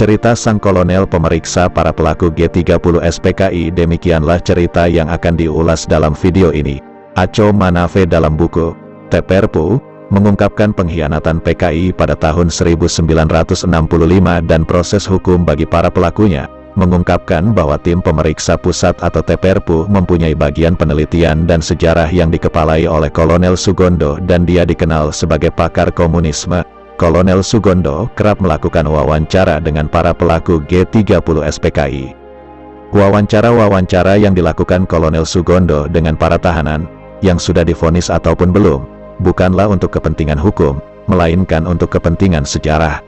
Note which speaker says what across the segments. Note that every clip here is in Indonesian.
Speaker 1: Cerita sang kolonel pemeriksa para pelaku G30 SPKI. Demikianlah cerita yang akan diulas dalam video ini. Aco Manafe dalam buku Teperpu mengungkapkan pengkhianatan PKI pada tahun 1965 dan proses hukum bagi para pelakunya, mengungkapkan bahwa tim pemeriksa pusat atau Teperpu mempunyai bagian penelitian dan sejarah yang dikepalai oleh Kolonel Sugondo dan dia dikenal sebagai pakar komunisme. Kolonel Sugondo kerap melakukan wawancara dengan para pelaku G30 SPKI. Wawancara-wawancara yang dilakukan Kolonel Sugondo dengan para tahanan yang sudah divonis ataupun belum, bukanlah untuk kepentingan hukum, melainkan untuk kepentingan sejarah.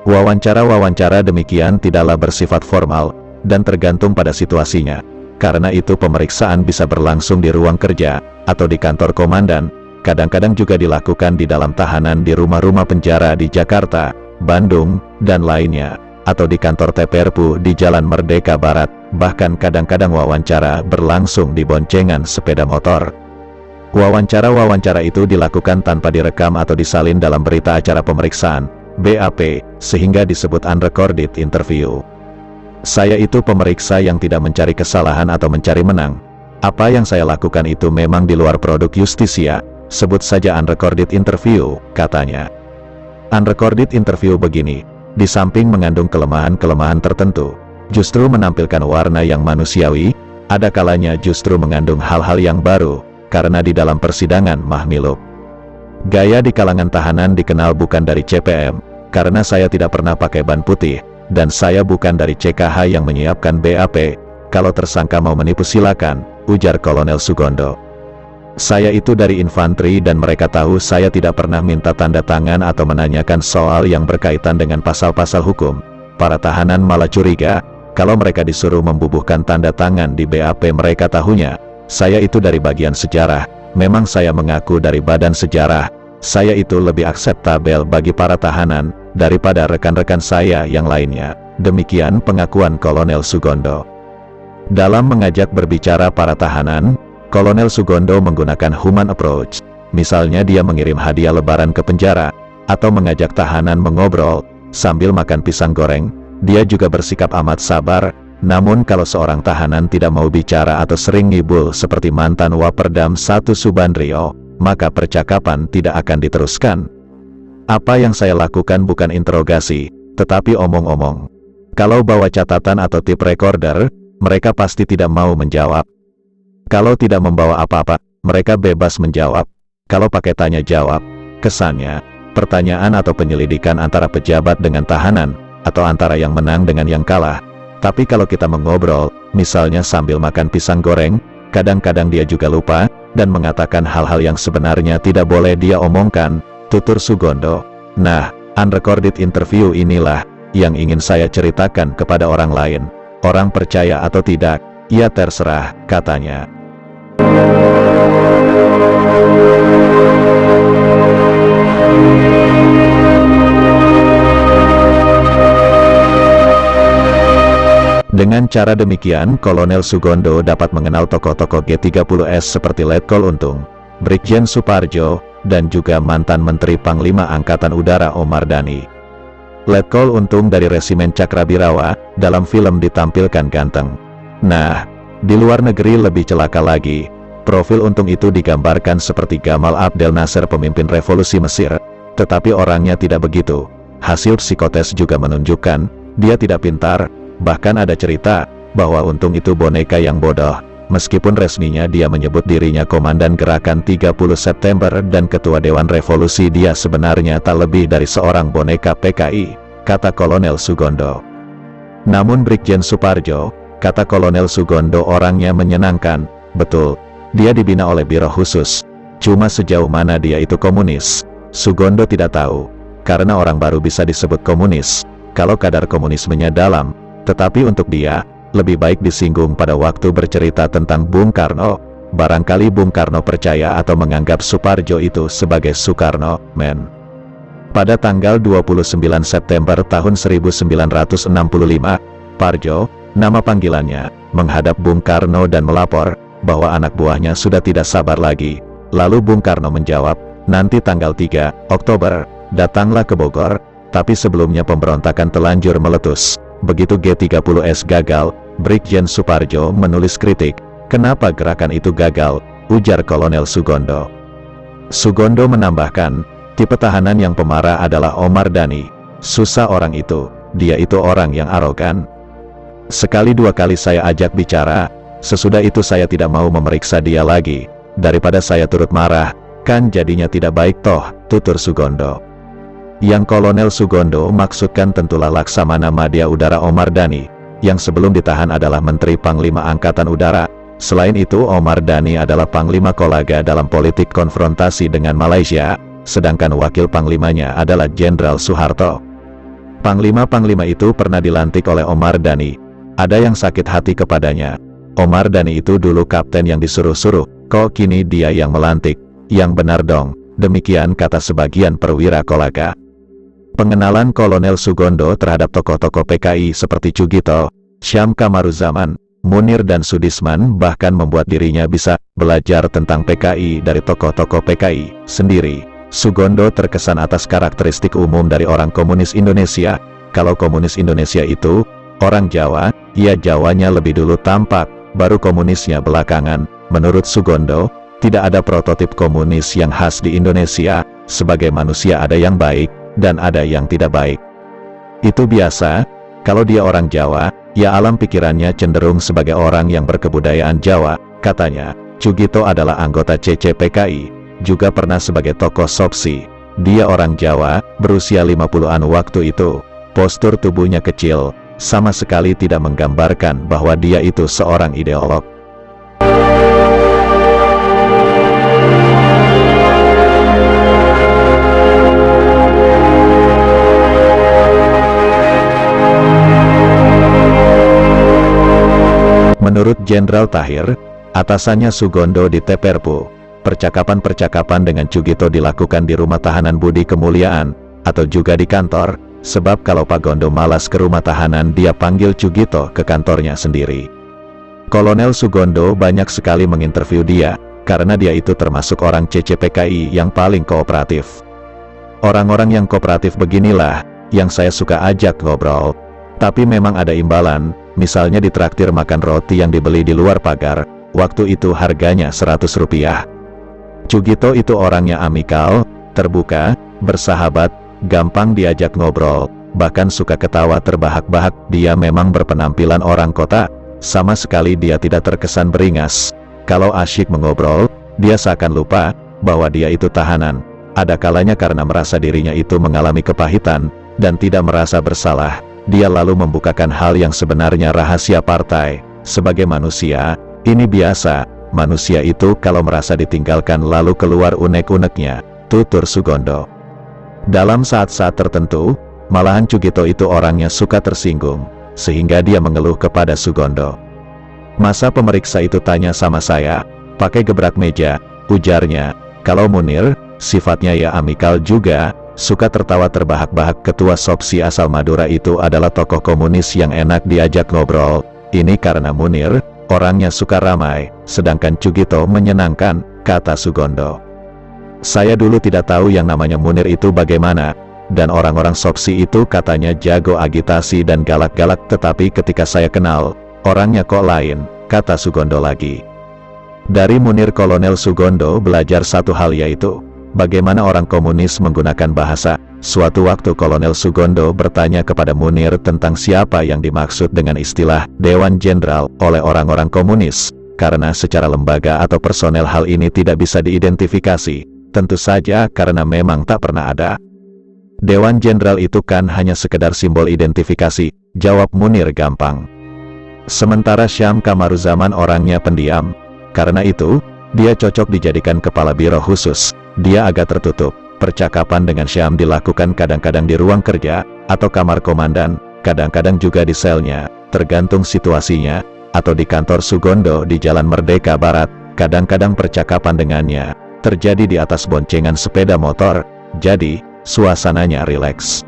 Speaker 1: Wawancara-wawancara demikian tidaklah bersifat formal, dan tergantung pada situasinya. Karena itu pemeriksaan bisa berlangsung di ruang kerja, atau di kantor komandan, kadang-kadang juga dilakukan di dalam tahanan di rumah-rumah penjara di Jakarta, Bandung, dan lainnya, atau di kantor Teperpu di Jalan Merdeka Barat, bahkan kadang-kadang wawancara berlangsung di boncengan sepeda motor. Wawancara-wawancara itu dilakukan tanpa direkam atau disalin dalam berita acara pemeriksaan, BAP, sehingga disebut unrecorded interview. Saya itu pemeriksa yang tidak mencari kesalahan atau mencari menang. Apa yang saya lakukan itu memang di luar produk justisia, sebut saja unrecorded interview, katanya. Unrecorded interview begini, di samping mengandung kelemahan-kelemahan tertentu, justru menampilkan warna yang manusiawi, ada kalanya justru mengandung hal-hal yang baru, karena di dalam persidangan mahmilub. Gaya di kalangan tahanan dikenal bukan dari CPM, karena saya tidak pernah pakai ban putih, dan saya bukan dari CKH yang menyiapkan BAP, kalau tersangka mau menipu silakan, ujar Kolonel Sugondo. Saya itu dari infanteri dan mereka tahu saya tidak pernah minta tanda tangan atau menanyakan soal yang berkaitan dengan pasal-pasal hukum. Para tahanan malah curiga, kalau mereka disuruh membubuhkan tanda tangan di BAP mereka tahunya, saya itu dari bagian sejarah. Memang saya mengaku dari badan sejarah, saya itu lebih akseptabel bagi para tahanan, daripada rekan-rekan saya yang lainnya. Demikian pengakuan Kolonel Sugondo. Dalam mengajak berbicara para tahanan, Kolonel Sugondo menggunakan human approach. Misalnya dia mengirim hadiah lebaran ke penjara, atau mengajak tahanan mengobrol, sambil makan pisang goreng. Dia juga bersikap amat sabar. Namun kalau seorang tahanan tidak mau bicara atau sering ngibul seperti mantan Waperdam 1 Subandrio, maka percakapan tidak akan diteruskan. Apa yang saya lakukan bukan interogasi, tetapi omong-omong. Kalau bawa catatan atau tape recorder, mereka pasti tidak mau menjawab. Kalau tidak membawa apa-apa, mereka bebas menjawab. Kalau pakai tanya jawab, kesannya, pertanyaan atau penyelidikan antara pejabat dengan tahanan, atau antara yang menang dengan yang kalah. Tapi kalau kita mengobrol, misalnya sambil makan pisang goreng, kadang-kadang dia juga lupa, dan mengatakan hal-hal yang sebenarnya tidak boleh dia omongkan, tutur Sugondo. Nah, unrecorded interview inilah, yang ingin saya ceritakan kepada orang lain. Orang percaya atau tidak, ya terserah, katanya. Dengan cara demikian, Kolonel Sugondo dapat mengenal tokoh-tokoh G30S seperti Letkol Untung, Brigjen Suparjo, dan juga mantan Menteri Panglima Angkatan Udara Omar Dhani. Letkol Untung dari Resimen Cakrabirawa, dalam film ditampilkan ganteng. Nah, di luar negeri lebih celaka lagi, profil Untung itu digambarkan seperti Gamal Abdel Nasser pemimpin revolusi Mesir, tetapi orangnya tidak begitu. Hasil psikotes juga menunjukkan, dia tidak pintar. Bahkan ada cerita, bahwa Untung itu boneka yang bodoh, meskipun resminya dia menyebut dirinya Komandan Gerakan 30 September dan Ketua Dewan Revolusi, dia sebenarnya tak lebih dari seorang boneka PKI, kata Kolonel Sugondo. Namun Brigjen Suparjo, kata Kolonel Sugondo, orangnya menyenangkan, betul, dia dibina oleh Biro Khusus, cuma sejauh mana dia itu komunis, Sugondo tidak tahu, karena orang baru bisa disebut komunis, kalau kadar komunismenya dalam. Tetapi untuk dia, lebih baik disinggung pada waktu bercerita tentang Bung Karno. Barangkali Bung Karno percaya atau menganggap Suparjo itu sebagai Soekarno, men. Pada tanggal 29 September tahun 1965, Parjo, nama panggilannya, menghadap Bung Karno dan melapor, bahwa anak buahnya sudah tidak sabar lagi. Lalu Bung Karno menjawab, nanti tanggal 3 Oktober, datanglah ke Bogor, Tapi sebelumnya pemberontakan telanjur meletus. Begitu G30S gagal, Brigjen Suparjo menulis kritik. Kenapa gerakan itu gagal? Ujar Kolonel Sugondo. Sugondo menambahkan, tipe tahanan yang pemarah adalah Omar Dhani. Susah orang itu, dia itu orang yang arogan. Sekali dua kali saya ajak bicara, sesudah itu saya tidak mau memeriksa dia lagi. Daripada saya turut marah, kan jadinya tidak baik toh, tutur Sugondo. Yang Kolonel Sugondo maksudkan tentulah Laksamana Madya Udara Omar Dhani, yang sebelum ditahan adalah Menteri Panglima Angkatan Udara. Selain itu Omar Dhani adalah Panglima Kolaga dalam politik konfrontasi dengan Malaysia, sedangkan wakil panglimanya adalah Jenderal Suharto. Panglima-panglima itu pernah dilantik oleh Omar Dhani. Ada yang sakit hati kepadanya. Omar Dhani itu dulu kapten yang disuruh-suruh, kok kini dia yang melantik? Yang benar dong, demikian kata sebagian perwira Kolaga. Pengenalan Kolonel Sugondo terhadap tokoh-tokoh PKI seperti Tjugito, Syam Kamaruzaman, Munir dan Sudisman bahkan membuat dirinya bisa belajar tentang PKI dari tokoh-tokoh PKI sendiri. Sugondo terkesan atas karakteristik umum dari orang komunis Indonesia. Kalau komunis Indonesia itu orang Jawa, ya Jawanya lebih dulu tampak, baru komunisnya belakangan. Menurut Sugondo, tidak ada prototip komunis yang khas di Indonesia. Sebagai manusia ada yang baik, dan ada yang tidak baik. Itu biasa, kalau dia orang Jawa, ya alam pikirannya cenderung sebagai orang yang berkebudayaan Jawa, katanya. Tjugito adalah anggota CCPKI, juga pernah sebagai tokoh Sopsi. Dia orang Jawa, berusia 50-an waktu itu. Postur tubuhnya kecil, sama sekali tidak menggambarkan bahwa dia itu seorang ideolog. Menurut Jenderal Tahir, atasannya Sugondo di Teperpu, percakapan-percakapan dengan Tjugito dilakukan di rumah tahanan Budi Kemuliaan, atau juga di kantor, sebab kalau Pak Gondo malas ke rumah tahanan dia panggil Tjugito ke kantornya sendiri. Kolonel Sugondo banyak sekali menginterview dia, karena dia itu termasuk orang CCPKI yang paling kooperatif. Orang-orang yang kooperatif beginilah, yang saya suka ajak ngobrol. Tapi memang ada imbalan, misalnya ditraktir makan roti yang dibeli di luar pagar, waktu itu harganya Rp100. Tjugito itu orangnya amikal, terbuka, bersahabat, gampang diajak ngobrol, bahkan suka ketawa terbahak-bahak. Dia memang berpenampilan orang kota, sama sekali dia tidak terkesan beringas. Kalau asyik mengobrol, dia seakan lupa bahwa dia itu tahanan. Ada kalanya karena merasa dirinya itu mengalami kepahitan, dan tidak merasa bersalah, dia lalu membukakan hal yang sebenarnya rahasia partai. Sebagai manusia, ini biasa, manusia itu kalau merasa ditinggalkan lalu keluar unek-uneknya, tutur Sugondo. Dalam saat-saat tertentu, malahan Tjugito itu orangnya suka tersinggung, sehingga dia mengeluh kepada Sugondo. Masa pemeriksa itu tanya sama saya, pakai gebrak meja, ujarnya, kalau Munir, sifatnya ya amikal juga, suka tertawa terbahak-bahak. Ketua Sopsi asal Madura itu adalah tokoh komunis yang enak diajak ngobrol. Ini karena Munir, orangnya suka ramai, sedangkan Tjugito menyenangkan, kata Sugondo. Saya dulu tidak tahu yang namanya Munir itu bagaimana, dan orang-orang Sopsi itu katanya jago agitasi dan galak-galak, tetapi ketika saya kenal, orangnya kok lain, kata Sugondo lagi. Dari Munir Kolonel Sugondo belajar satu hal, yaitu bagaimana orang komunis menggunakan bahasa. Suatu waktu Kolonel Sugondo bertanya kepada Munir tentang siapa yang dimaksud dengan istilah Dewan Jenderal oleh orang-orang komunis, karena secara lembaga atau personel hal ini tidak bisa diidentifikasi, tentu saja karena memang tak pernah ada. Dewan Jenderal itu kan hanya sekedar simbol identifikasi, jawab Munir gampang. Sementara Syam Kamaruzaman orangnya pendiam, karena itu, dia cocok dijadikan kepala biro khusus. Dia agak tertutup. Percakapan dengan Syam dilakukan kadang-kadang di ruang kerja, atau kamar komandan, kadang-kadang juga di selnya, tergantung situasinya, atau di kantor Sugondo di Jalan Merdeka Barat. Kadang-kadang percakapan dengannya terjadi di atas boncengan sepeda motor, jadi suasananya rileks.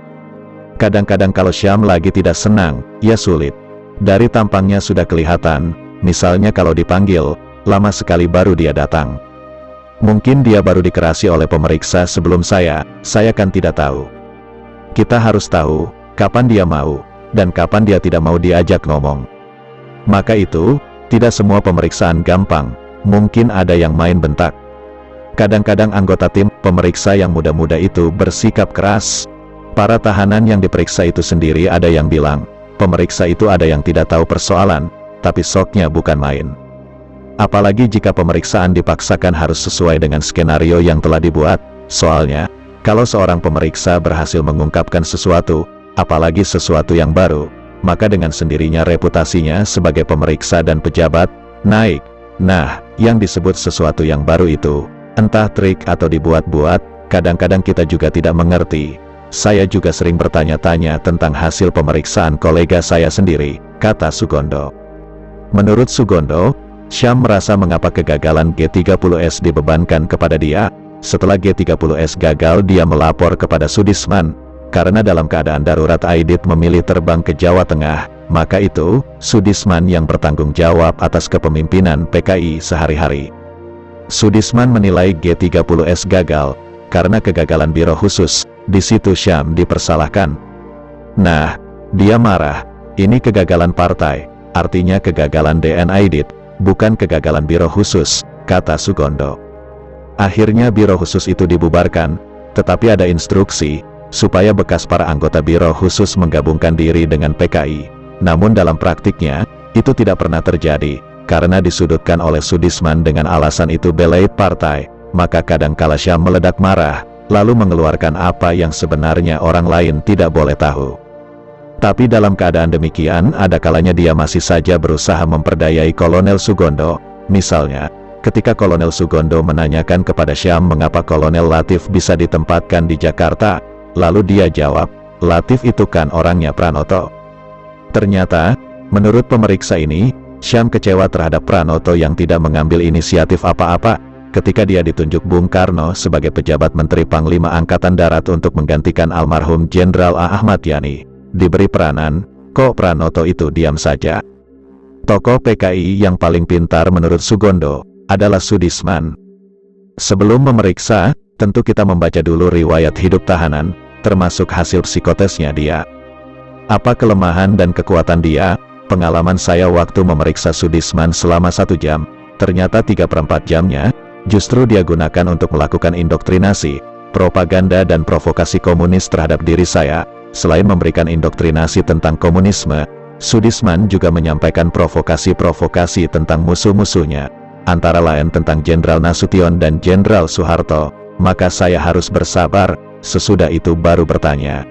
Speaker 1: Kadang-kadang kalau Syam lagi tidak senang, ya sulit. Dari tampangnya sudah kelihatan, misalnya kalau dipanggil, lama sekali baru dia datang. Mungkin dia baru dikerasi oleh pemeriksa sebelum saya kan tidak tahu. Kita harus tahu, kapan dia mau, dan kapan dia tidak mau diajak ngomong. Maka itu, tidak semua pemeriksaan gampang, mungkin ada yang main bentak. Kadang-kadang anggota tim pemeriksa yang muda-muda itu bersikap keras. Para tahanan yang diperiksa itu sendiri ada yang bilang, pemeriksa itu ada yang tidak tahu persoalan, tapi soknya bukan main. Apalagi jika pemeriksaan dipaksakan harus sesuai dengan skenario yang telah dibuat, soalnya, kalau seorang pemeriksa berhasil mengungkapkan sesuatu, apalagi sesuatu yang baru, maka dengan sendirinya reputasinya sebagai pemeriksa dan pejabat, naik. Nah, yang disebut sesuatu yang baru itu, entah trik atau dibuat-buat, kadang-kadang kita juga tidak mengerti. Saya juga sering bertanya-tanya tentang hasil pemeriksaan kolega saya sendiri, kata Sugondo. Menurut Sugondo, Syam merasa mengapa kegagalan G30S dibebankan kepada dia. Setelah G30S gagal, dia melapor kepada Sudisman, karena dalam keadaan darurat Aidit memilih terbang ke Jawa Tengah, maka itu, Sudisman yang bertanggung jawab atas kepemimpinan PKI sehari-hari. Sudisman menilai G30S gagal, karena kegagalan biro khusus, di situ Syam dipersalahkan. Nah, dia marah, ini kegagalan partai, artinya kegagalan DN Aidit, bukan kegagalan biro khusus, kata Sugondo. Akhirnya biro khusus itu dibubarkan, tetapi ada instruksi, supaya bekas para anggota biro khusus menggabungkan diri dengan PKI. Namun dalam praktiknya, itu tidak pernah terjadi, karena disudutkan oleh Sudisman dengan alasan itu belait partai, maka kadangkala Syam meledak marah, lalu mengeluarkan apa yang sebenarnya orang lain tidak boleh tahu. Tapi dalam keadaan demikian, ada kalanya dia masih saja berusaha memperdayai Kolonel Sugondo. Misalnya, ketika Kolonel Sugondo menanyakan kepada Syam mengapa Kolonel Latif bisa ditempatkan di Jakarta, lalu dia jawab, Latif itu kan orangnya Pranoto. Ternyata, menurut pemeriksa ini, Syam kecewa terhadap Pranoto yang tidak mengambil inisiatif apa-apa, ketika dia ditunjuk Bung Karno sebagai pejabat Menteri Panglima Angkatan Darat untuk menggantikan almarhum Jenderal A. Ahmad Yani. Diberi peranan, kok Pranoto itu diam saja. Tokoh PKI yang paling pintar menurut Sugondo, adalah Sudisman. Sebelum memeriksa, tentu kita membaca dulu riwayat hidup tahanan, termasuk hasil psikotesnya dia. Apa kelemahan dan kekuatan dia? Pengalaman saya waktu memeriksa Sudisman selama 1 jam, ternyata 3/4 jamnya, justru dia gunakan untuk melakukan indoktrinasi, propaganda dan provokasi komunis terhadap diri saya. Selain memberikan indoktrinasi tentang komunisme, Sudisman juga menyampaikan provokasi-provokasi tentang musuh-musuhnya, antara lain tentang Jenderal Nasution dan Jenderal Soeharto. Maka saya harus bersabar, sesudah itu baru bertanya.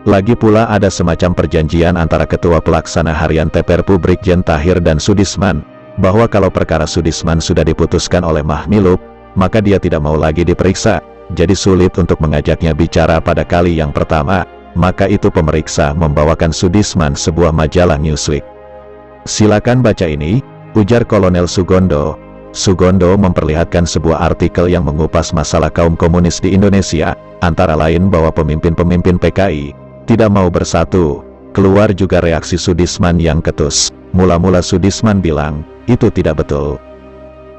Speaker 1: Lagi pula ada semacam perjanjian antara Ketua Pelaksana Harian TPRPU Brigjen Tahir dan Sudisman, bahwa kalau perkara Sudisman sudah diputuskan oleh Mahmilub, maka dia tidak mau lagi diperiksa, jadi sulit untuk mengajaknya bicara pada kali yang pertama. Maka itu pemeriksa membawakan Sudisman sebuah majalah Newsweek. Silakan baca ini, ujar Kolonel Sugondo. Sugondo memperlihatkan sebuah artikel yang mengupas masalah kaum komunis di Indonesia, antara lain bahwa pemimpin-pemimpin PKI tidak mau bersatu. Keluar juga reaksi Sudisman yang ketus. Mula-mula Sudisman bilang, itu tidak betul.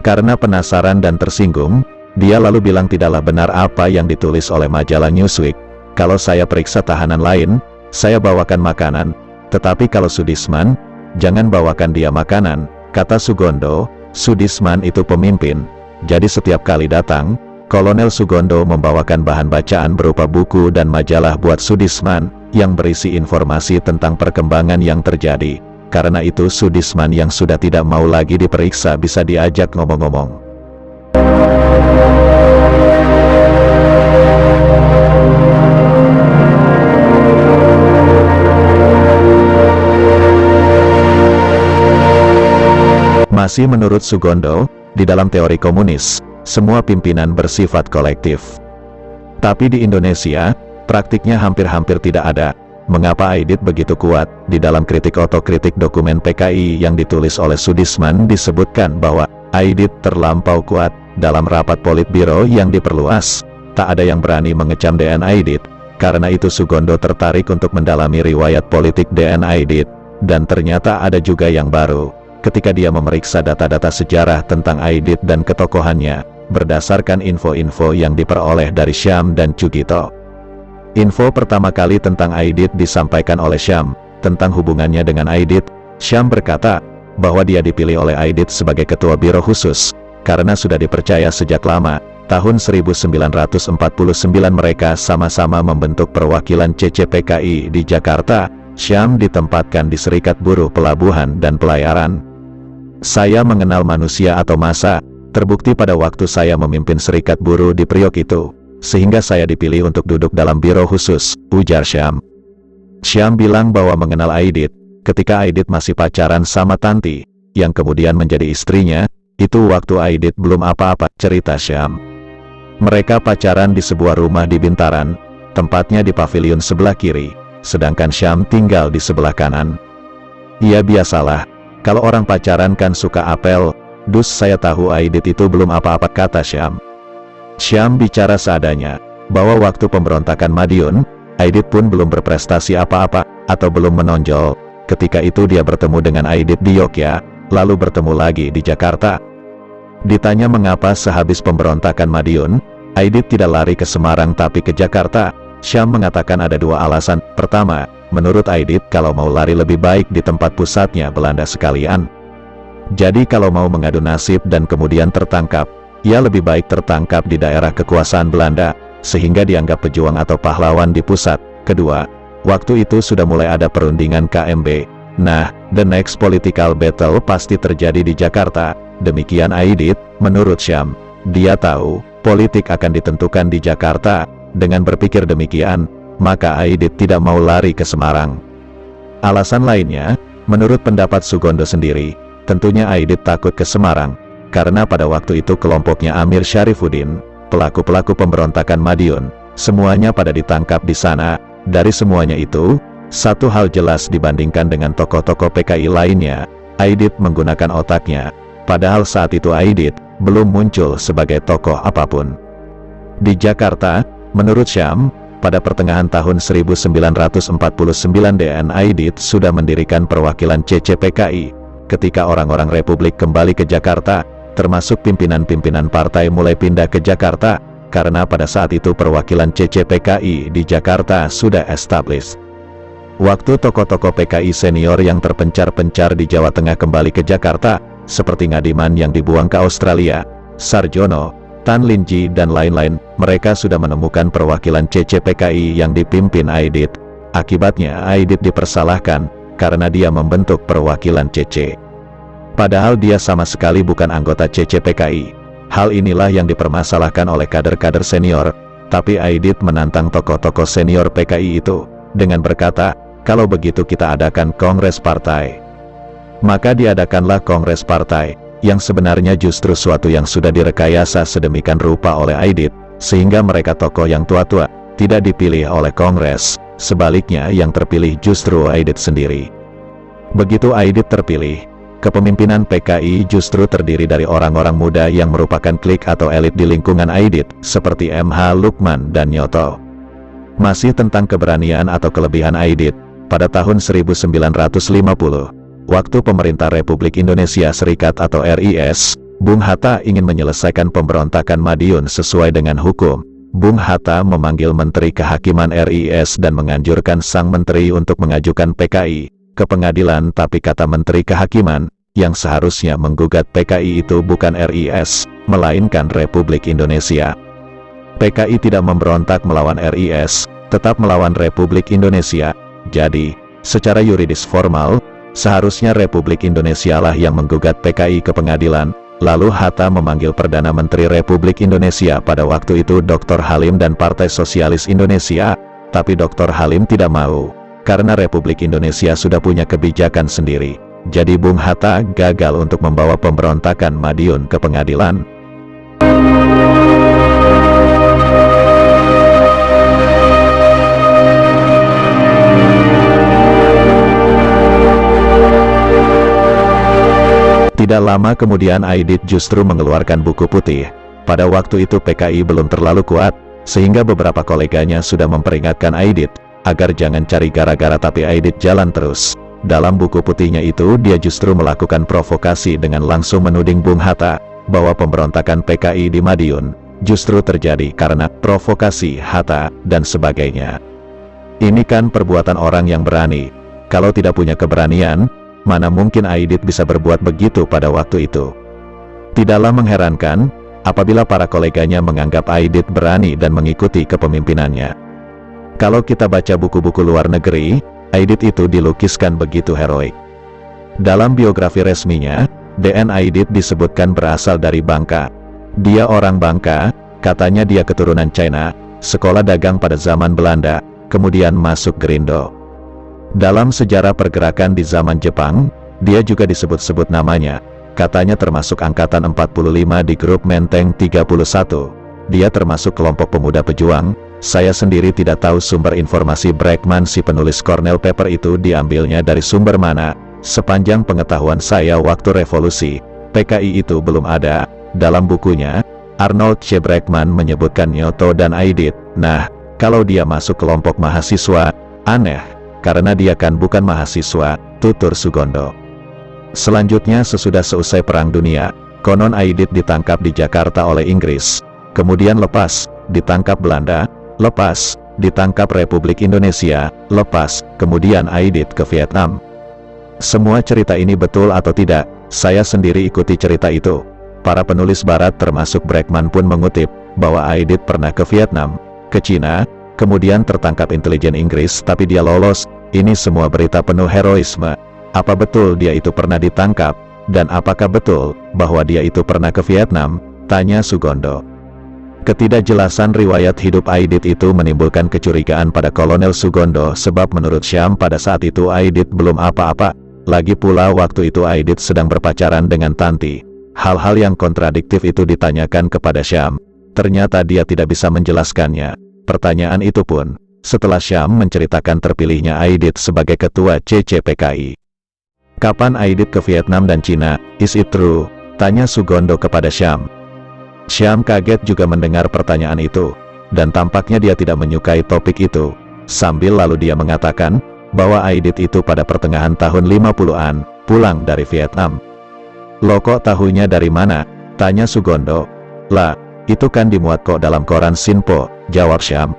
Speaker 1: Karena penasaran dan tersinggung, dia lalu bilang tidaklah benar apa yang ditulis oleh majalah Newsweek. Kalau saya periksa tahanan lain, saya bawakan makanan, tetapi kalau Sudisman, jangan bawakan dia makanan, kata Sugondo. Sudisman itu pemimpin, jadi setiap kali datang, Kolonel Sugondo membawakan bahan bacaan berupa buku dan majalah buat Sudisman, yang berisi informasi tentang perkembangan yang terjadi. Karena itu Sudisman yang sudah tidak mau lagi diperiksa bisa diajak ngomong-ngomong. Masih menurut Sugondo, di dalam teori komunis, semua pimpinan bersifat kolektif. Tapi di Indonesia, praktiknya hampir-hampir tidak ada. Mengapa Aidit begitu kuat? Di dalam kritik otokritik dokumen PKI yang ditulis oleh Sudisman disebutkan bahwa Aidit terlampau kuat. Dalam rapat Politbiro yang diperluas, tak ada yang berani mengecam DN Aidit. Karena itu Sugondo tertarik untuk mendalami riwayat politik DN Aidit. Dan ternyata ada juga yang baru. Ketika dia memeriksa data-data sejarah tentang Aidit dan ketokohannya, berdasarkan info-info yang diperoleh dari Syam dan Cugito. Info pertama kali tentang Aidit disampaikan oleh Syam. Tentang hubungannya dengan Aidit, Syam berkata bahwa dia dipilih oleh Aidit sebagai ketua biro khusus karena sudah dipercaya sejak lama. Tahun 1949 mereka sama-sama membentuk perwakilan CCPKI di Jakarta. Syam ditempatkan di Serikat Buruh Pelabuhan dan Pelayaran. Saya mengenal manusia atau massa, terbukti pada waktu saya memimpin Serikat Buruh di Priok itu, sehingga saya dipilih untuk duduk dalam biro khusus, ujar Syam. Syam bilang bahwa mengenal Aidit, ketika Aidit masih pacaran sama Tanti, yang kemudian menjadi istrinya, itu waktu Aidit belum apa-apa, cerita Syam. Mereka pacaran di sebuah rumah di Bintaran, tempatnya di pavilion sebelah kiri, sedangkan Syam tinggal di sebelah kanan. Ya biasalah, kalau orang pacaran kan suka apel, dus saya tahu Aidit itu belum apa-apa, kata Syam. Syam bicara seadanya, bahwa waktu pemberontakan Madiun, Aidit pun belum berprestasi apa-apa, atau belum menonjol. Ketika itu dia bertemu dengan Aidit di Yogyakarta, lalu bertemu lagi di Jakarta. Ditanya mengapa sehabis pemberontakan Madiun, Aidit tidak lari ke Semarang tapi ke Jakarta, Syam mengatakan ada dua alasan. Pertama, menurut Aidit kalau mau lari lebih baik di tempat pusatnya Belanda sekalian. Jadi kalau mau mengadu nasib dan kemudian tertangkap, ia lebih baik tertangkap di daerah kekuasaan Belanda, sehingga dianggap pejuang atau pahlawan di pusat. Kedua, waktu itu sudah mulai ada perundingan KMB. Nah, the next political battle pasti terjadi di Jakarta. Demikian Aidit, menurut Syam. Dia tahu, politik akan ditentukan di Jakarta. Dengan berpikir demikian, maka Aidit tidak mau lari ke Semarang. Alasan lainnya, menurut pendapat Sugondo sendiri, tentunya Aidit takut ke Semarang, karena pada waktu itu kelompoknya Amir Syarifuddin, pelaku-pelaku pemberontakan Madiun, semuanya pada ditangkap di sana. Dari semuanya itu, satu hal jelas dibandingkan dengan tokoh-tokoh PKI lainnya, Aidit menggunakan otaknya, padahal saat itu Aidit belum muncul sebagai tokoh apapun. Di Jakarta, menurut Syam, pada pertengahan tahun 1949 DN Aidit sudah mendirikan perwakilan CCPKI. Ketika orang-orang Republik kembali ke Jakarta, termasuk pimpinan-pimpinan partai mulai pindah ke Jakarta, karena pada saat itu perwakilan CCPKI di Jakarta sudah established. Waktu tokoh-tokoh PKI senior yang terpencar-pencar di Jawa Tengah kembali ke Jakarta, seperti Ngadiman yang dibuang ke Australia, Sarjono, Tan Lin Ji dan lain-lain, mereka sudah menemukan perwakilan CCPKI yang dipimpin Aidit. Akibatnya Aidit dipersalahkan, karena dia membentuk perwakilan CC. Padahal dia sama sekali bukan anggota CCPKI. Hal inilah yang dipermasalahkan oleh kader-kader senior, tapi Aidit menantang tokoh-tokoh senior PKI itu, dengan berkata, kalau begitu kita adakan kongres partai. Maka diadakanlah kongres partai, yang sebenarnya justru suatu yang sudah direkayasa sedemikian rupa oleh Aidit, sehingga mereka tokoh yang tua-tua, tidak dipilih oleh kongres, sebaliknya yang terpilih justru Aidit sendiri. Begitu Aidit terpilih, kepemimpinan PKI justru terdiri dari orang-orang muda yang merupakan klik atau elit di lingkungan Aidit, seperti MH Lukman dan Nyoto. Masih tentang keberanian atau kelebihan Aidit, pada tahun 1950, waktu pemerintah Republik Indonesia Serikat atau RIS, Bung Hatta ingin menyelesaikan pemberontakan Madiun sesuai dengan hukum. Bung Hatta memanggil Menteri Kehakiman RIS dan menganjurkan sang menteri untuk mengajukan PKI ke pengadilan, tapi kata Menteri Kehakiman, yang seharusnya menggugat PKI itu bukan RIS, melainkan Republik Indonesia. PKI tidak memberontak melawan RIS, tetap melawan Republik Indonesia. Jadi, secara yuridis formal, seharusnya Republik Indonesia lah yang menggugat PKI ke pengadilan. Lalu Hatta memanggil Perdana Menteri Republik Indonesia pada waktu itu Dr. Halim dan Partai Sosialis Indonesia, tapi Dr. Halim tidak mau, karena Republik Indonesia sudah punya kebijakan sendiri. Jadi Bung Hatta gagal untuk membawa pemberontakan Madiun ke pengadilan. Tidak lama kemudian Aidit justru mengeluarkan buku putih. Pada waktu itu PKI belum terlalu kuat, sehingga beberapa koleganya sudah memperingatkan Aidit agar jangan cari gara-gara, tapi Aidit jalan terus. Dalam buku putihnya itu dia justru melakukan provokasi dengan langsung menuding Bung Hatta bahwa pemberontakan PKI di Madiun justru terjadi karena provokasi Hatta dan sebagainya. Ini kan perbuatan orang yang berani. Kalau tidak punya keberanian, mana mungkin Aidit bisa berbuat begitu pada waktu itu. Tidaklah mengherankan, apabila para koleganya menganggap Aidit berani dan mengikuti kepemimpinannya. Kalau kita baca buku-buku luar negeri, Aidit itu dilukiskan begitu heroik. Dalam biografi resminya, DN Aidit disebutkan berasal dari Bangka. Dia orang Bangka, katanya dia keturunan China, sekolah dagang pada zaman Belanda, kemudian masuk Gerindo. Dalam sejarah pergerakan di zaman Jepang, dia juga disebut-sebut namanya, katanya termasuk angkatan 45 di grup Menteng 31. Dia termasuk kelompok pemuda pejuang. Saya sendiri tidak tahu sumber informasi Bregman si penulis Cornell Paper itu diambilnya dari sumber mana. Sepanjang pengetahuan saya waktu revolusi, PKI itu belum ada. Dalam bukunya, Arnold C. Bregman menyebutkan Nyoto dan Aidit. Nah, kalau dia masuk kelompok mahasiswa, aneh, karena dia kan bukan mahasiswa, tutur Sugondo. Selanjutnya sesudah selesai Perang Dunia, konon Aidit ditangkap di Jakarta oleh Inggris, kemudian lepas, ditangkap Belanda, lepas, ditangkap Republik Indonesia, lepas, kemudian Aidit ke Vietnam. Semua cerita ini betul atau tidak, saya sendiri ikuti cerita itu. Para penulis barat termasuk Bregman pun mengutip, bahwa Aidit pernah ke Vietnam, ke Cina, kemudian tertangkap intelijen Inggris tapi dia lolos. Ini semua berita penuh heroisme. Apa betul dia itu pernah ditangkap? Dan apakah betul bahwa dia itu pernah ke Vietnam? Tanya Sugondo. Ketidakjelasan riwayat hidup Aidit itu menimbulkan kecurigaan pada Kolonel Sugondo sebab menurut Syam pada saat itu Aidit belum apa-apa. Lagi pula waktu itu Aidit sedang berpacaran dengan Tanti. Hal-hal yang kontradiktif itu ditanyakan kepada Syam. Ternyata dia tidak bisa menjelaskannya. Pertanyaan itu pun, setelah Syam menceritakan terpilihnya Aidit sebagai ketua CCPKI. Kapan Aidit ke Vietnam dan Cina? Is it true? Tanya Sugondo kepada Syam. Syam kaget juga mendengar pertanyaan itu, dan tampaknya dia tidak menyukai topik itu. Sambil lalu dia mengatakan, bahwa Aidit itu pada pertengahan tahun 50-an, pulang dari Vietnam. Lo kok tahunya dari mana? Tanya Sugondo. Lah, itu kan dimuat kok dalam koran Sinpo, jawab Syam.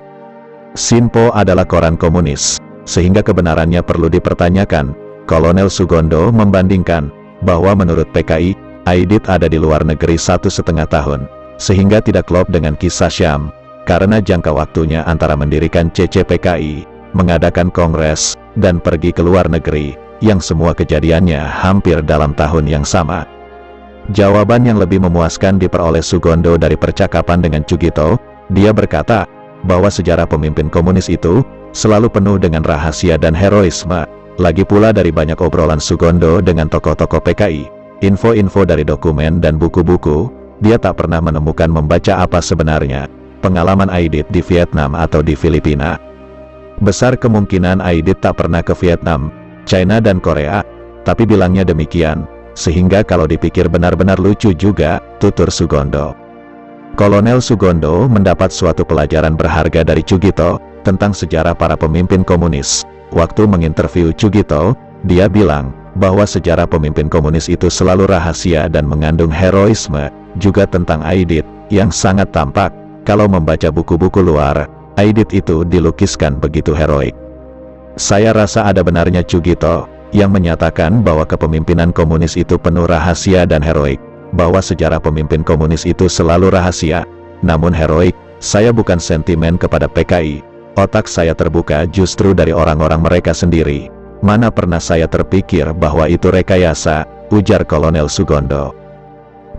Speaker 1: Sinpo adalah koran komunis, sehingga kebenarannya perlu dipertanyakan. Kolonel Sugondo membandingkan, bahwa menurut PKI, Aidit ada di luar negeri 1,5 tahun, sehingga tidak klop dengan kisah Syam, karena jangka waktunya antara mendirikan CCPKI, mengadakan kongres, dan pergi ke luar negeri, yang semua kejadiannya hampir dalam tahun yang sama. Jawaban yang lebih memuaskan diperoleh Sugondo dari percakapan dengan Cugito. Dia berkata, bahwa sejarah pemimpin komunis itu, selalu penuh dengan rahasia dan heroisme. Lagi pula dari banyak obrolan Sugondo dengan tokoh-tokoh PKI, info-info dari dokumen dan buku-buku, dia tak pernah menemukan membaca apa sebenarnya pengalaman Aidit di Vietnam atau di Filipina. Besar kemungkinan Aidit tak pernah ke Vietnam, China dan Korea, tapi bilangnya demikian. Sehingga kalau dipikir benar-benar lucu juga, tutur Sugondo. Kolonel Sugondo mendapat suatu pelajaran berharga dari Cugito, tentang sejarah para pemimpin komunis. Waktu menginterview Cugito, dia bilang, bahwa sejarah pemimpin komunis itu selalu rahasia dan mengandung heroisme, juga tentang Aidit, yang sangat tampak, kalau membaca buku-buku luar, Aidit itu dilukiskan begitu heroik. Saya rasa ada benarnya Cugito, yang menyatakan bahwa kepemimpinan komunis itu penuh rahasia dan heroik, bahwa sejarah pemimpin komunis itu selalu rahasia, namun heroik. Saya bukan sentimen kepada PKI, otak saya terbuka justru dari orang-orang mereka sendiri. Mana pernah saya terpikir bahwa itu rekayasa, ujar Kolonel Sugondo.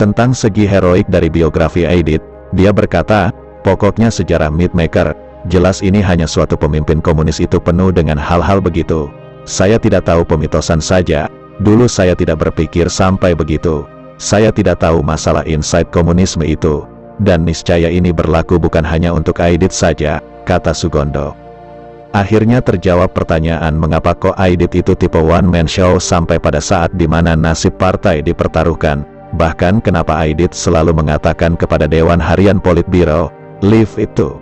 Speaker 1: Tentang segi heroik dari biografi Aidit, dia berkata, pokoknya sejarah mythmaker, jelas ini hanya suatu pemimpin komunis itu penuh dengan hal-hal begitu. Saya tidak tahu pemitosan saja, dulu saya tidak berpikir sampai begitu. Saya tidak tahu masalah insight komunisme itu, dan niscaya ini berlaku bukan hanya untuk Aidit saja, kata Sugondo. Akhirnya terjawab pertanyaan mengapa kok Aidit itu tipe one-man show sampai pada saat dimana nasib partai dipertaruhkan. Bahkan kenapa Aidit selalu mengatakan kepada Dewan Harian Politbiro, leave it to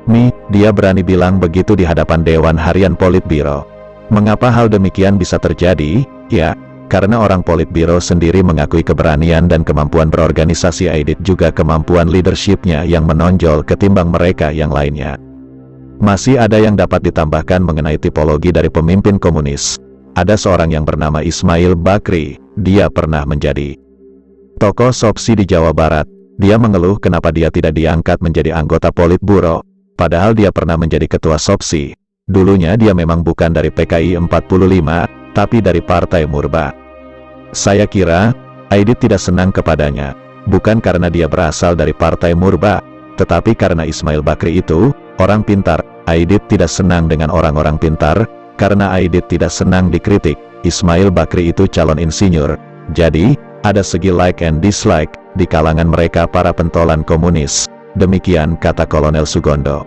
Speaker 1: me, dia berani bilang begitu di hadapan Dewan Harian Politbiro. Mengapa hal demikian bisa terjadi? Ya, karena orang Politbiro sendiri mengakui keberanian dan kemampuan berorganisasi Aidit juga kemampuan leadershipnya yang menonjol ketimbang mereka yang lainnya. Masih ada yang dapat ditambahkan mengenai tipologi dari pemimpin komunis. Ada seorang yang bernama Ismail Bakri, dia pernah menjadi tokoh SOPSI di Jawa Barat. Dia mengeluh kenapa dia tidak diangkat menjadi anggota Politburo, padahal dia pernah menjadi ketua SOPSI. Dulunya dia memang bukan dari PKI 45, tapi dari Partai Murba. Saya kira, Aidit tidak senang kepadanya, bukan karena dia berasal dari Partai Murba, tetapi karena Ismail Bakri itu orang pintar. Aidit tidak senang dengan orang-orang pintar, karena Aidit tidak senang dikritik. Ismail Bakri itu calon insinyur, jadi ada segi like and dislike di kalangan mereka para pentolan komunis. Demikian kata Kolonel Sugondo.